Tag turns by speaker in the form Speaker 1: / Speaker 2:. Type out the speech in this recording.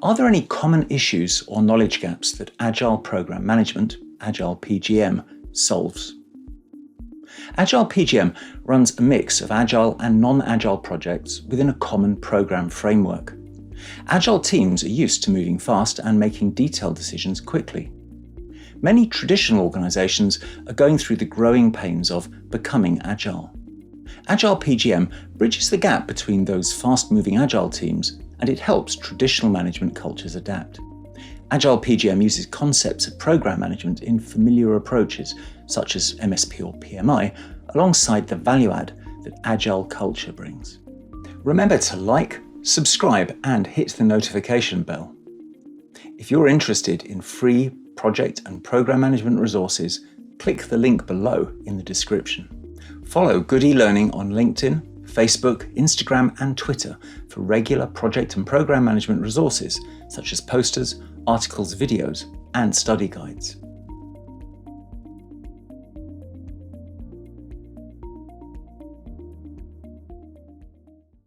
Speaker 1: Are there any common issues or knowledge gaps that Agile Programme Management, AgilePgM, solves? AgilePgM runs a mix of Agile and non-Agile projects within a common program framework. Agile teams are used to moving fast and making detailed decisions quickly. Many traditional organizations are going through the growing pains of becoming Agile. AgilePgM bridges the gap between those fast-moving Agile teams, and it helps traditional management cultures adapt. AgilePgM uses concepts of program management in familiar approaches, such as MSP or PMI, alongside the value add that Agile culture brings. Remember to like, subscribe, and hit the notification bell. If you're interested in free project and program management resources, click the link below in the description. Follow Good eLearning on LinkedIn, Facebook, Instagram, and Twitter for regular project and program management resources such as posters, articles, videos, and study guides.